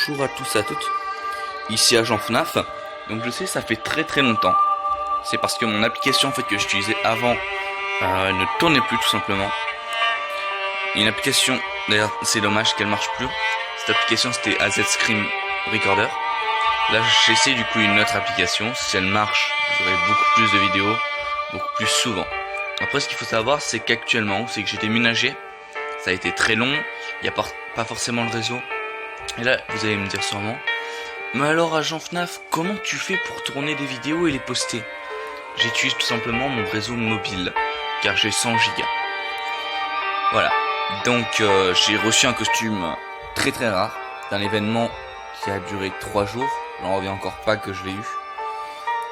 Bonjour à tous et à toutes, ici Agent FNAF. Donc je sais, ça fait très longtemps. C'est parce que mon application en fait que j'utilisais avant ne tournait plus tout simplement. Une application, d'ailleurs c'est dommage qu'elle marche plus. Cette application c'était AZ Screen Recorder. Là j'essaie du coup une autre application. Si elle marche, vous aurez beaucoup plus de vidéos, beaucoup plus souvent. Après ce qu'il faut savoir c'est qu'actuellement, c'est que j'ai déménagé. Ça a été très long, il n'y a pas forcément le réseau. Et là, vous allez me dire sûrement, mais alors agent FNAF, comment tu fais pour tourner des vidéos et les poster? J'utilise tout simplement mon réseau mobile, car j'ai 100 gigas. Voilà, donc j'ai reçu un costume très rare, d'un événement qui a duré 3 jours, j'en reviens encore pas que je l'ai eu.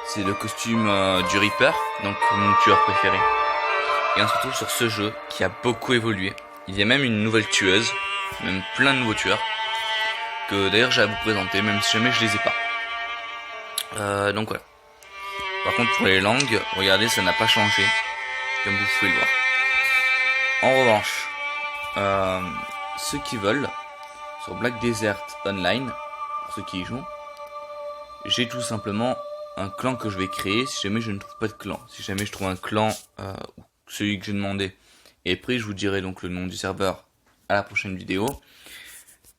C'est le costume du Reaper, donc mon tueur préféré. Et on se retrouve sur ce jeu qui a beaucoup évolué. Il y a même une nouvelle tueuse, même plein de nouveaux tueurs, que d'ailleurs j'ai à vous présenter, même si jamais je les ai pas. Donc voilà. Par contre pour les langues, regardez, ça n'a pas changé, comme vous pouvez le voir. En revanche, ceux qui veulent, sur Black Desert Online, pour ceux qui y jouent, j'ai tout simplement un clan que je vais créer si jamais je ne trouve pas de clan. Si jamais je trouve un clan, celui que j'ai demandé est pris, je vous dirai donc le nom du serveur à la prochaine vidéo.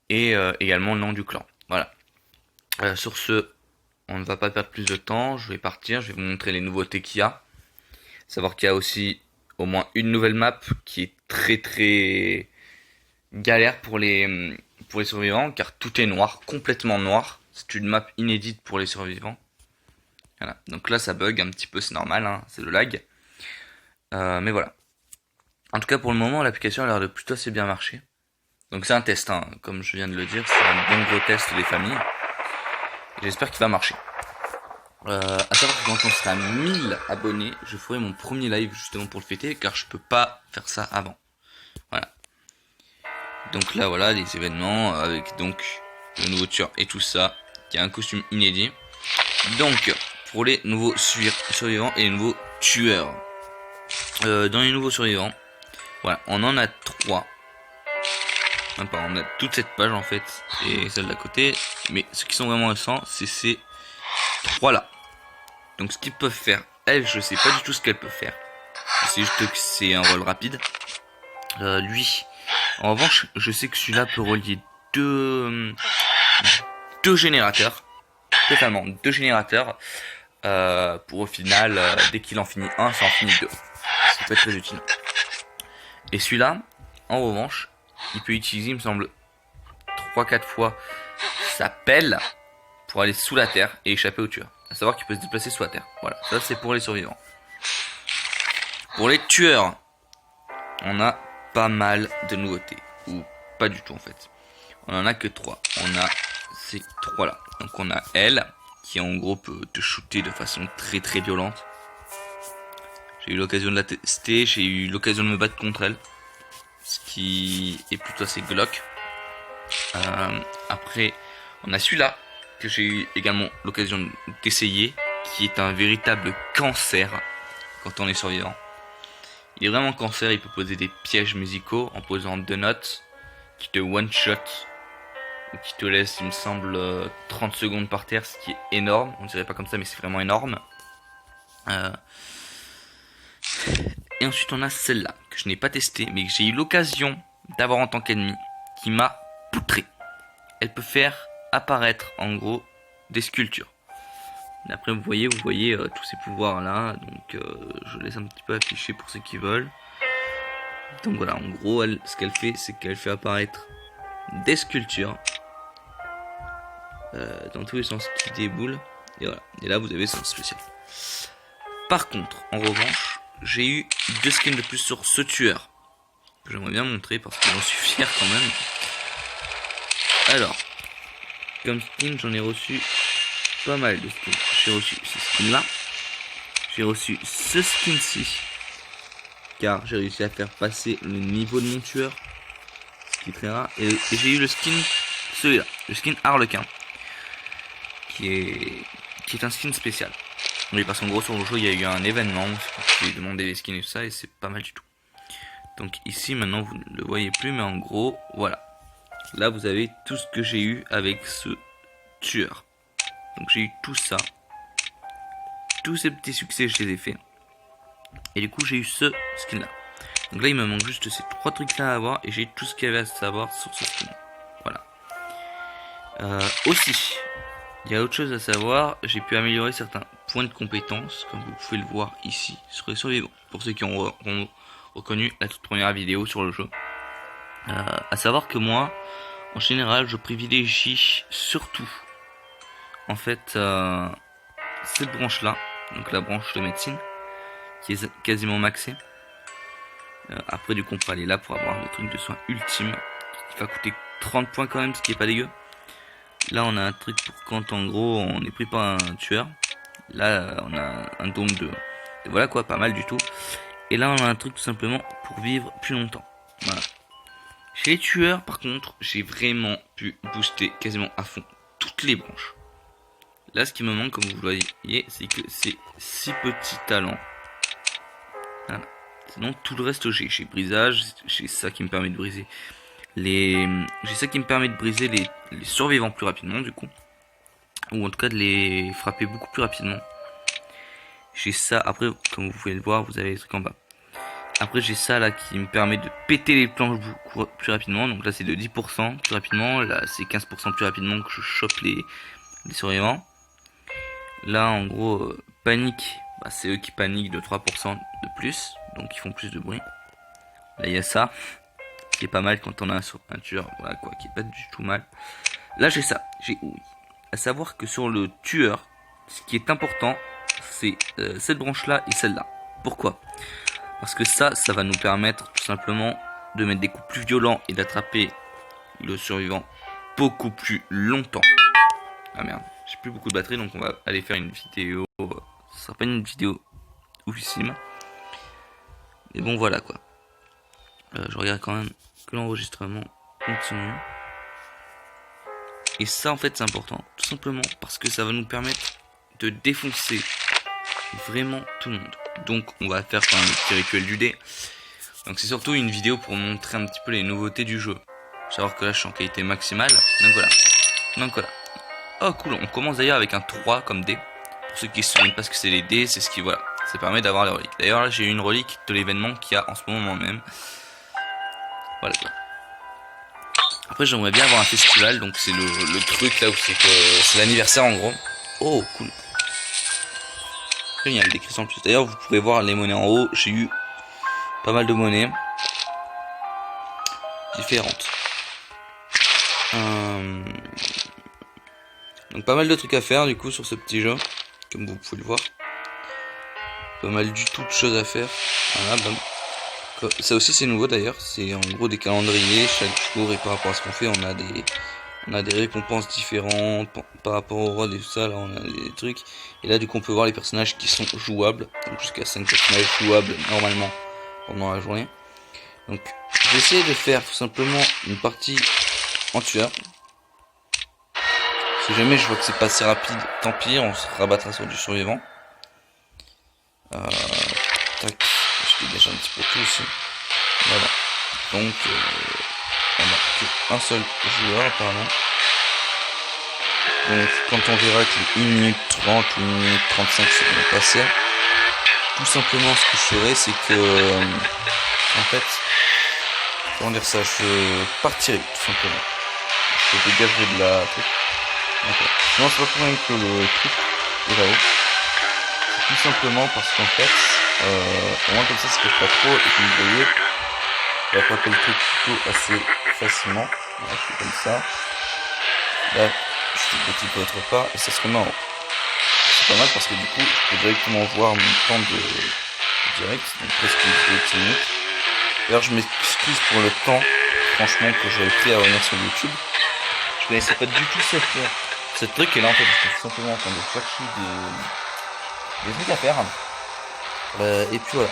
Et également le nom du clan. Voilà. Sur ce, on ne va pas perdre plus de temps. Je vais partir. Je vais vous montrer les nouveautés qu'il y a. Savoir qu'il y a aussi au moins une nouvelle map qui est très galère pour les survivants, car tout est noir, complètement noir. C'est une map inédite pour les survivants. Voilà. Donc là, ça bug un petit peu, c'est normal, hein, c'est le lag. Mais voilà. En tout cas, pour le moment, l'application a l'air de plutôt assez bien marcher. Donc c'est un test, hein, comme je viens de le dire, c'est un bon gros test des familles. J'espère qu'il va marcher. À savoir que quand on sera à 1000 abonnés, je ferai mon premier live justement pour le fêter, car je peux pas faire ça avant. Voilà. Donc là voilà, les événements avec donc le nouveau tueur et tout ça, qui a un costume inédit. Donc pour les nouveaux survivants et les nouveaux tueurs. Dans les nouveaux survivants, voilà, on en a 3. On a toute cette page en fait et celle d'à côté, mais ceux qui sont vraiment récents, c'est ces 3 là. Donc ce qu'ils peuvent faire, elle, je sais pas du tout ce qu'elle peut faire. C'est juste que c'est un rôle rapide. Lui, en revanche, je sais que celui-là peut relier deux générateurs, totalement 2 générateurs, pour au final, dès qu'il en finit un, ça en finit 2. Ça peut être très utile. Et celui-là, en revanche, il peut utiliser, il me semble, 3-4 fois sa pelle pour aller sous la terre et échapper au tueur. À savoir qu'il peut se déplacer sous la terre. Voilà, ça c'est pour les survivants. Pour les tueurs, on a pas mal de nouveautés. Ou pas du tout en fait. On en a que 3. On a ces 3 là. Donc on a elle, qui en gros peut te shooter de façon très violente. J'ai eu l'occasion de la tester, j'ai eu l'occasion de me battre contre elle. Ce qui est plutôt assez glauque. Après, on a celui-là que j'ai eu également l'occasion d'essayer, qui est un véritable cancer quand on est survivant. Il est vraiment cancer, il peut poser des pièges musicaux en posant 2 notes qui te one-shot ou qui te laisse, il me semble, 30 secondes par terre, ce qui est énorme. On dirait pas comme ça, mais c'est vraiment énorme. Et ensuite on a celle-là, que je n'ai pas testée, mais que j'ai eu l'occasion d'avoir en tant qu'ennemi, qui m'a poutré. Elle peut faire apparaître, en gros, des sculptures. Et après vous voyez tous ces pouvoirs-là, donc je laisse un petit peu afficher pour ceux qui veulent. Donc voilà, en gros, ce qu'elle fait, c'est qu'elle fait apparaître des sculptures, dans tous les sens qui déboulent, et voilà. Et là vous avez son spécial. Par contre, en revanche, j'ai eu 2 skins de plus sur ce tueur, que j'aimerais bien montrer parce que j'en suis fier quand même. Alors, comme skin, j'en ai reçu pas mal de skins. J'ai reçu ce skin là, j'ai reçu ce skin ci, car j'ai réussi à faire passer le niveau de mon tueur, ce qui est très rare. Et j'ai eu le skin, celui-là, le skin Harlequin, qui est un skin spécial. Oui, parce qu'en gros sur le jeu il y a eu un événement, j'ai demandé les skins et tout ça, et c'est pas mal du tout. Donc ici maintenant vous ne le voyez plus, mais en gros voilà, là vous avez tout ce que j'ai eu avec ce tueur. Donc j'ai eu tout ça. Tous ces petits succès, je les ai fait. Et du coup, j'ai eu ce skin là. Donc là, il me manque juste ces 3 trucs là à avoir. Et j'ai tout ce qu'il y avait à savoir sur ce skin. Voilà. Aussi, il y a autre chose à savoir. J'ai pu améliorer certains points de compétence, comme vous pouvez le voir ici, sur les survivants. Pour ceux qui ont reconnu la toute première vidéo sur le jeu. À savoir que moi, en général, je privilégie surtout, en fait, cette branche là. Donc la branche de médecine, qui est quasiment maxée. Après, du coup, on peut aller là pour avoir le truc de soin ultime, qui va coûter 30 points quand même, ce qui est pas dégueu. Là, on a un truc pour quand, en gros, on est pris par un tueur. Là, on a un dôme de... Et voilà quoi, pas mal du tout. Et là, on a un truc tout simplement pour vivre plus longtemps. Voilà. Chez les tueurs, par contre, j'ai vraiment pu booster quasiment à fond toutes les branches. Là, ce qui me manque, comme vous le voyez, c'est que c'est 6 petits talents. Voilà. Sinon, tout le reste, j'ai brisage. J'ai ça qui me permet de briser les... J'ai ça qui me permet de briser les survivants plus rapidement, du coup. Ou en tout cas, de les frapper beaucoup plus rapidement. J'ai ça. Après, comme vous pouvez le voir, vous avez les trucs en bas. Après, j'ai ça là qui me permet de péter les planches beaucoup plus rapidement. Donc là, c'est de 10% plus rapidement. Là, c'est 15% plus rapidement que je chope les survivants. Là, en gros, panique, bah, c'est eux qui paniquent de 3% de plus, donc ils font plus de bruit. Là, il y a ça, qui est pas mal quand on a un tueur, voilà quoi, qui est pas du tout mal. Là, j'ai ça, j'ai oui. À savoir que sur le tueur, ce qui est important, c'est cette branche-là et celle-là. Pourquoi? Parce que ça va nous permettre tout simplement de mettre des coups plus violents et d'attraper le survivant beaucoup plus longtemps. Ah merde. J'ai plus beaucoup de batterie, donc on va aller faire une vidéo. Ce sera pas une vidéo oufissime. Mais bon, voilà quoi. Je regarde quand même que l'enregistrement continue. Et ça, en fait, c'est important. Tout simplement parce que ça va nous permettre de défoncer vraiment tout le monde. Donc, on va faire quand même le petit rituel du dé. Donc, c'est surtout une vidéo pour montrer un petit peu les nouveautés du jeu. Faut savoir que là, je suis en qualité maximale. Donc voilà. Oh cool, on commence d'ailleurs avec un 3 comme dé. Pour ceux qui se souviennent pas ce que c'est les dés, c'est ce qui, voilà, ça permet d'avoir les reliques. D'ailleurs là j'ai eu une relique de l'événement qu'il y a en ce moment même. Voilà quoi. Après j'aimerais bien avoir un festival, donc c'est le truc là où c'est que c'est l'anniversaire en gros. Oh cool. Après il y a des cristaux en plus. D'ailleurs vous pouvez voir les monnaies en haut, j'ai eu pas mal de monnaies différentes. Donc pas mal de trucs à faire du coup sur ce petit jeu, comme vous pouvez le voir. Pas mal du tout de choses à faire. Voilà, bam. Ça aussi c'est nouveau d'ailleurs, c'est en gros des calendriers, chaque jour et par rapport à ce qu'on fait on a des récompenses différentes par rapport au rôle et tout ça, là on a des trucs. Et là du coup on peut voir les personnages qui sont jouables, donc jusqu'à 5 personnages jouables normalement pendant la journée. Donc j'ai essayé de faire tout simplement une partie en tueur. Si jamais je vois que c'est pas assez rapide, tant pis, on se rabattra sur du survivant. Tac, je dégage un petit peu tout ici. Voilà. Donc, on a qu'un seul joueur apparemment. Donc, quand on verra que les 1 minute 30 ou 1 minute 35 seront passées, tout simplement ce que je ferai, c'est que, en fait, comment dire ça, je partirai tout simplement. Je dégagerai de la truc. Okay. Non, c'est pas pour rien que le truc est là-haut. C'est tout simplement parce qu'en fait, au moins comme ça, ça se cache pas trop. Et comme vous voyez, on va attraper le truc plutôt assez facilement. Voilà, je fais comme ça. Là, je fais le petit peu autre part et ça se remet en haut. C'est pas mal parce que du coup, je peux directement voir mon temps de direct, donc presque une vidéo de 10 minutes. D'ailleurs, je m'excuse pour le temps, franchement, que j'avais pris à revenir sur YouTube. Je connaissais pas du tout cette truc et là en fait j'étais tout simplement en train de chercher des trucs à faire et puis voilà,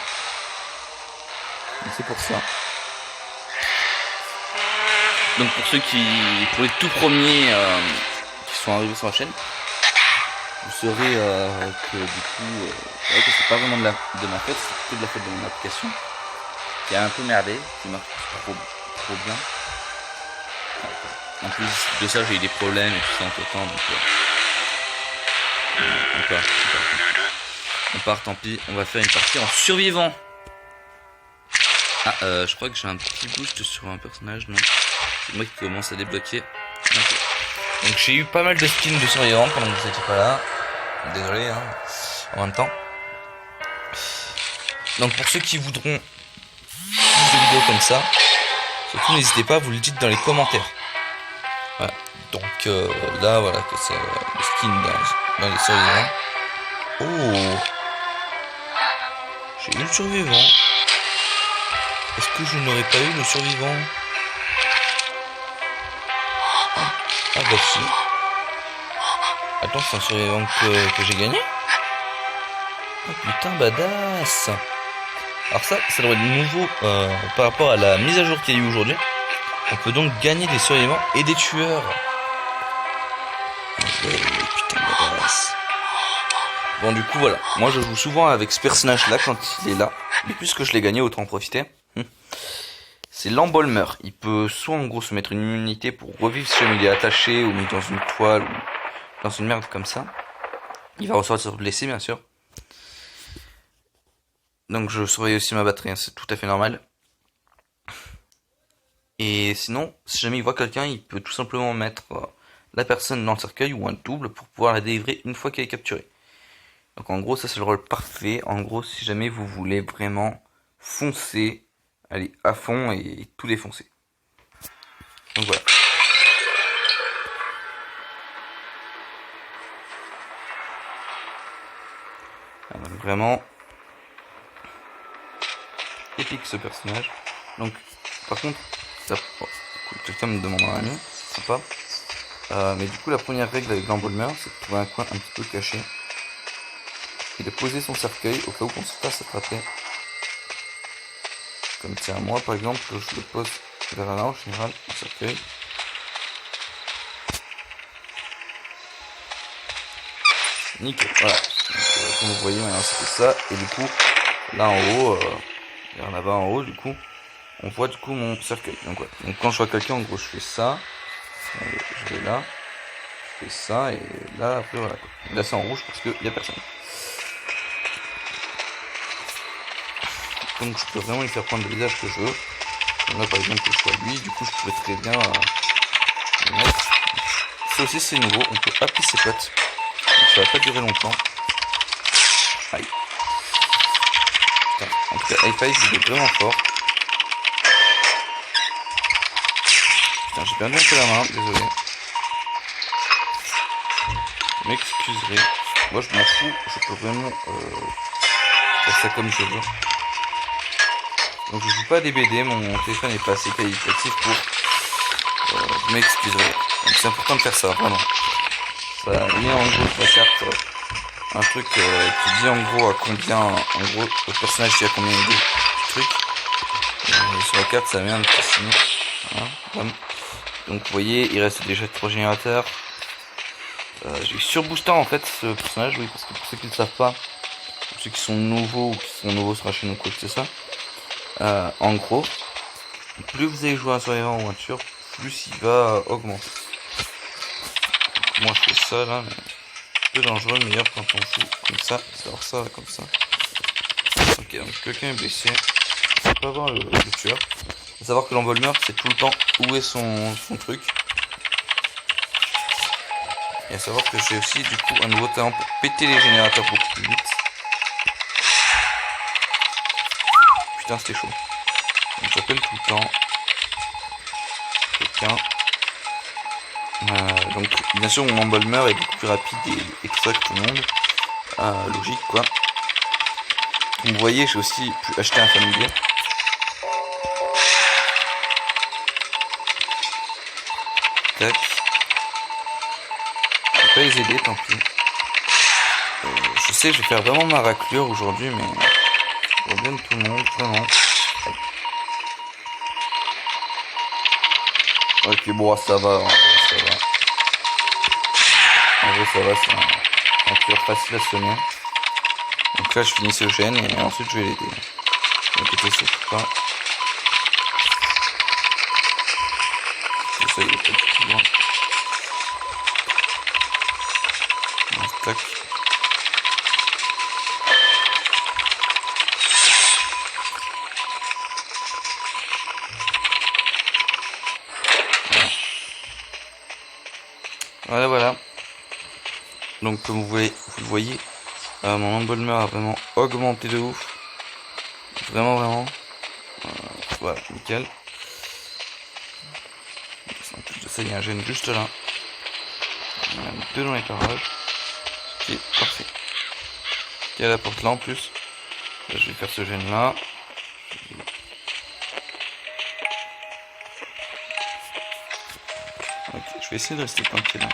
donc c'est pour ça. Donc pour pour les tout premiers qui sont arrivés sur la chaîne, vous saurez que du coup c'est vrai que c'est pas vraiment de ma faute, c'est plutôt de la faute de mon application qui a un peu merdé, qui marche trop bien. En plus de ça, j'ai eu des problèmes et tout ça entre temps, donc on part, tant pis, on va faire une partie en survivant. Ah, je crois que j'ai un petit boost sur un personnage, non? C'est moi qui commence à débloquer. Okay. Donc j'ai eu pas mal de skins de survivants pendant que vous étiez pas là. Désolé, hein, en même temps. Donc pour ceux qui voudront plus de vidéos comme ça, surtout n'hésitez pas, vous le dites dans les commentaires. Voilà. Donc là, voilà, que c'est le skin dans les survivants. Oh, j'ai eu le survivant. Est-ce que je n'aurais pas eu le survivant? Ah bah si. Attends, c'est un survivant que j'ai gagné? Oh putain, badass. Alors ça doit être nouveau par rapport à la mise à jour qu'il y a eu aujourd'hui. On peut donc gagner des survivants et des tueurs. Putain, badass. Bon, du coup, voilà. Moi, je joue souvent avec ce personnage-là quand il est là. Mais puisque je l'ai gagné, autant en profiter. C'est l'embalmer. Il peut soit en gros se mettre une immunité pour revivre si il est attaché ou mis dans une toile ou dans une merde comme ça. Il va ressortir blessé, bien sûr. Donc je surveille aussi ma batterie, hein, c'est tout à fait normal. Et sinon, si jamais il voit quelqu'un, il peut tout simplement mettre la personne dans le cercueil ou un double pour pouvoir la délivrer une fois qu'elle est capturée. Donc en gros, ça c'est le rôle parfait. En gros, si jamais vous voulez vraiment foncer, aller à fond et tout défoncer. Donc voilà. Donc vraiment épique ce personnage. Donc par contre, ça... oh, quelqu'un me demande un ami, c'est sympa. Mais du coup la première règle avec l'embalmer, c'est de trouver un coin un petit peu caché et de poser son cercueil au cas où on se fasse attraper. Comme tiens, moi par exemple, je le pose vers là en général, un cercueil. Nickel, voilà. Donc, comme vous voyez maintenant c'est ça. Et du coup, là en haut, vers là-bas en haut, du coup, on voit du coup mon cercueil. Donc, ouais. Donc quand je vois quelqu'un, en gros, je fais ça. Je vais là. Je fais ça. Et là, après, voilà. Là c'est en rouge parce qu'il n'y a personne. Donc je peux vraiment lui faire prendre le visage que je veux. Là par exemple que je vois lui, du coup je pourrais très bien le mettre. Ça aussi c'est nouveau, on peut appeler ses potes. Donc ça va pas durer longtemps. Aïe. Putain, en tout cas High Five il est vraiment fort. Putain j'ai perdu un peu la main, désolé. Je m'excuserai. Moi je m'en fous, je peux vraiment faire ça comme je veux. Donc je joue pas des BD, mon téléphone est pas assez qualitatif pour je m'excuserai. Donc c'est important de faire ça, vraiment. Ça met en gros sur la carte un truc qui dit en gros à combien, en gros le personnage dit à combien il est truc. Et sur la carte ça met un petit signe. Voilà. Donc vous voyez, il reste déjà 3 générateurs. J'ai surboosté en fait ce personnage, oui, parce que pour ceux qui ne le savent pas, pour ceux qui sont nouveaux ou qui sont nouveaux sur la chaîne ou quoi que c'est ça. En gros, plus vous allez jouer un survivant ou un tueur, plus il va augmenter. Donc, moi je fais ça là, mais un peu dangereux, meilleur quand on joue comme ça, c'est alors ça comme ça. Ok, donc quelqu'un est blessé, on peut avoir le tueur. Faut savoir que l'embalmer c'est tout le temps où est son truc. Et à savoir que j'ai aussi du coup un nouveau talent pour péter les générateurs beaucoup plus vite. Putain c'était chaud. Donc j'appelle tout le temps quelqu'un. Donc bien sûr mon embalmer est beaucoup plus rapide et tout ça que tout le monde. Logique quoi. Vous voyez j'ai aussi pu acheter un familier. Tac. Je vais pas les aider tant pis. Je sais je vais faire vraiment ma raclure aujourd'hui mais je vois bien tout le monde vraiment. Ok bon ça va, en vrai ça va. En vrai ça va, c'est un tueur facile à sonner. Donc là je finis ce gène et ensuite je vais l'aider. Ne t'inquiète surtout pas. ça y est, pas du tout loin. Tac. Voilà. Donc comme vous le voyez, mon embalmer a vraiment augmenté de ouf. Vraiment. Voilà, nickel. En plus de ça, il y a un gène juste là. Il y en a deux dans les parages. Ok, parfait. Ok, à la porte là en plus. Là, je vais faire ce gène là. Ok, je vais essayer de rester tranquille.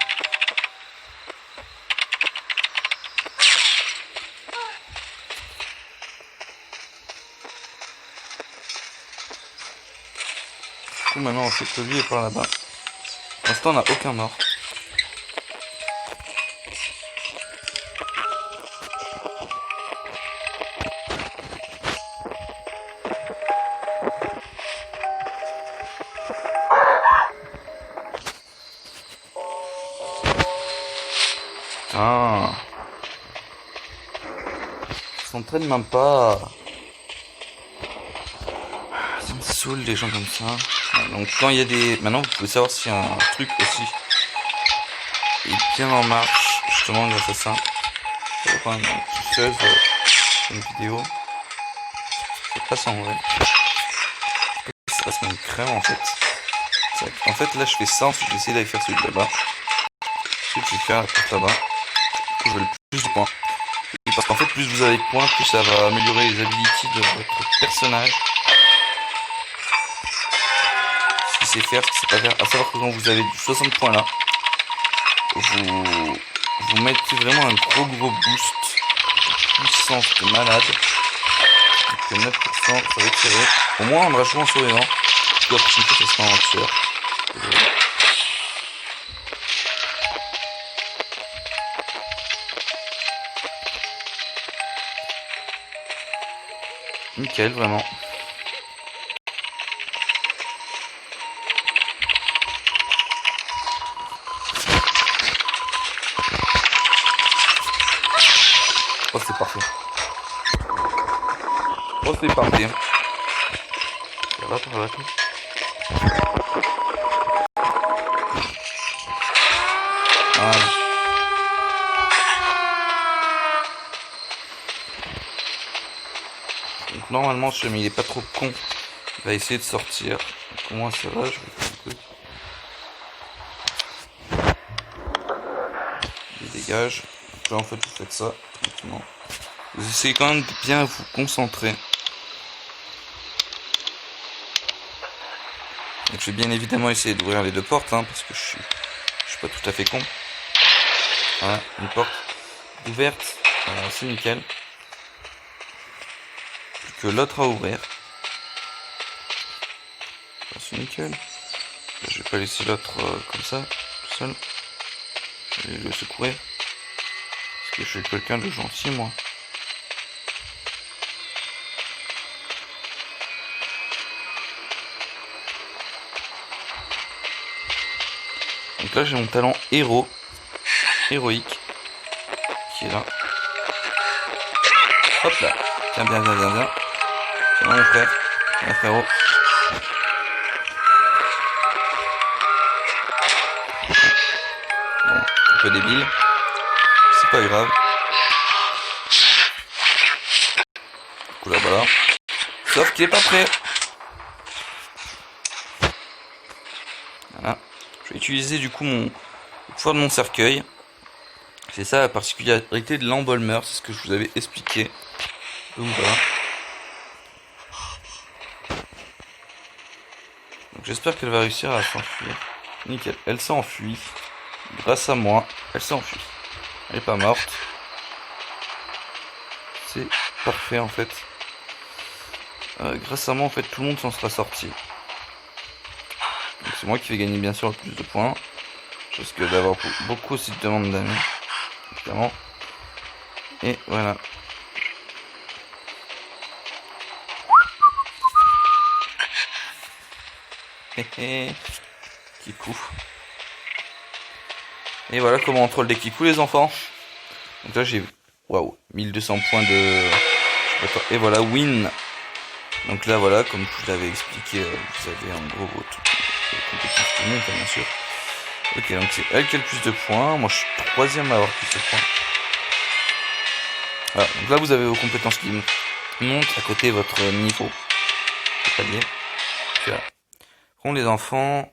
Maintenant on sait que lui est par là-bas. Pour l'instant on n'a aucun mort. Ah. Ils s'entraînent même pas. Ça me saoule les gens comme ça. Donc quand il y a des... Maintenant vous pouvez savoir si un truc aussi est bien en marche, justement grâce à ça. Je vais prendre une chose, une vidéo. C'est pas ça en vrai. Ça reste une crème en fait. En fait là je fais ça, ensuite je vais essayer d'aller faire celui de là-bas. Ensuite je vais faire la porte là-bas. Du coup je vais le plus de points. Et parce qu'en fait plus vous avez de points, plus ça va améliorer les abilities de votre personnage. Ce qu'il sait faire, ce qu'il sait pas faire. À savoir que quand vous avez du 60 points là, vous mettez vraiment un gros boost de puissance de malade. Donc 9%, ça va être serré. Au moins on va jouer en survivant. Du coup après ça sera en tueur. Nickel, vraiment. Oh c'est parfait. Oh c'est parfait. Ça va tout. Voilà. Donc normalement mais il est pas trop con. Il va essayer de sortir. Donc, au moins ça va, je vais faire un truc. Il dégage. Donc là en fait vous faites ça tranquillement. Vous essayez quand même de bien vous concentrer. Donc je vais bien évidemment essayer d'ouvrir les deux portes, hein, parce que je suis pas tout à fait con. Voilà, une porte ouverte, c'est nickel. Plus que l'autre à ouvrir. C'est nickel. Là, je vais pas laisser l'autre comme ça, tout seul. Je vais le secourir. Parce que je suis quelqu'un de gentil, moi. Donc là j'ai mon talent héroïque, qui est là. Hop là, tiens bien. Tiens mon frère, tiens frérot. Bon, un peu débile, c'est pas grave. Du coup là voilà. Sauf qu'il est pas prêt. Voilà. Je vais utiliser du coup le pouvoir de mon cercueil. C'est ça la particularité de l'embalmer, c'est ce que je vous avais expliqué. Donc voilà. Donc j'espère qu'elle va réussir à s'enfuir. Nickel, elle s'enfuit. Grâce à moi, elle s'enfuit. Elle est pas morte. C'est parfait en fait. Grâce à moi en fait tout le monde s'en sera sorti. Donc c'est moi qui vais gagner bien sûr le plus de points. Je risque d'avoir beaucoup aussi de demandes d'amis. Évidemment. Et voilà. Kikou. Et voilà comment on troll des Kikou les enfants. Donc là j'ai, waouh, 1200 points de... Et voilà, win. Donc là voilà, comme je vous l'avais expliqué, vous avez en gros votre compétence tout le monde, bien sûr. Ok, donc c'est elle qui a le plus de points. Moi je suis troisième à avoir plus de points. Voilà, donc là vous avez vos compétences qui montent à côté de votre niveau. Palier. Puis voilà. Par contre les enfants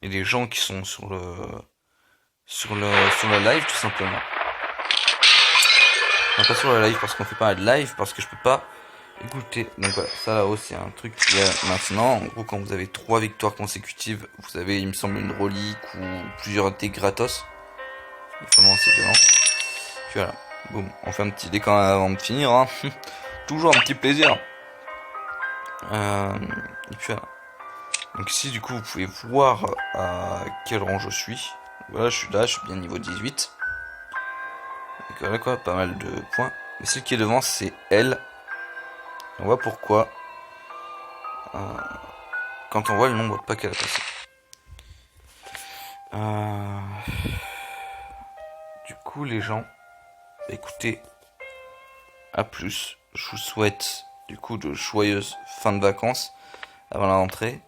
et les gens qui sont sur le live tout simplement. Non, pas sur le live parce qu'on fait pas de live, parce que je peux pas écouter. Donc voilà, ça là-haut c'est un truc qu'il y a maintenant. En gros, quand vous avez 3 victoires consécutives, vous avez, il me semble, une relique ou plusieurs thés gratos. Vraiment c'est violent. Puis voilà, boum, on fait un petit décan avant de finir. Hein. Toujours un petit plaisir. Et puis voilà. Donc ici du coup vous pouvez voir à quel rang je suis. Voilà, je suis bien niveau 18. Donc voilà quoi, pas mal de points. Mais celle qui est devant c'est elle. On voit pourquoi. Quand on voit le nombre de pas qu'elle a passé. Du coup les gens, écoutez, à plus. Je vous souhaite du coup de joyeuses fins de vacances avant la rentrée.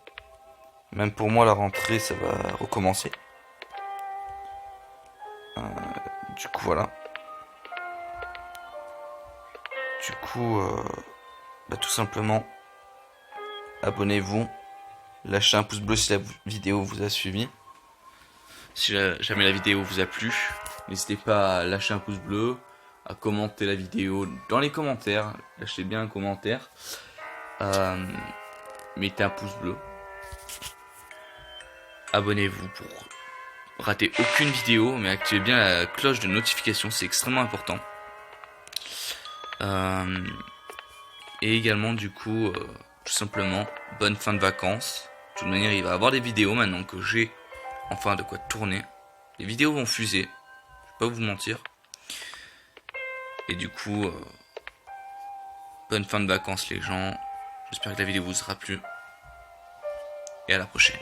Même pour moi la rentrée ça va recommencer. Du coup voilà. Du coup tout simplement abonnez-vous, lâchez un pouce bleu si la vidéo vous a suivi. Si jamais la vidéo vous a plu, n'hésitez pas à lâcher un pouce bleu, à commenter la vidéo dans les commentaires, lâchez bien un commentaire, mettez un pouce bleu, abonnez-vous pour rater aucune vidéo, mais activez bien la cloche de notification, c'est extrêmement important. Et également du coup, tout simplement, bonne fin de vacances. De toute manière, il va y avoir des vidéos maintenant que j'ai enfin de quoi tourner. Les vidéos vont fuser, je vais pas vous mentir. Et du coup, bonne fin de vacances les gens. J'espère que la vidéo vous sera plu. Et à la prochaine.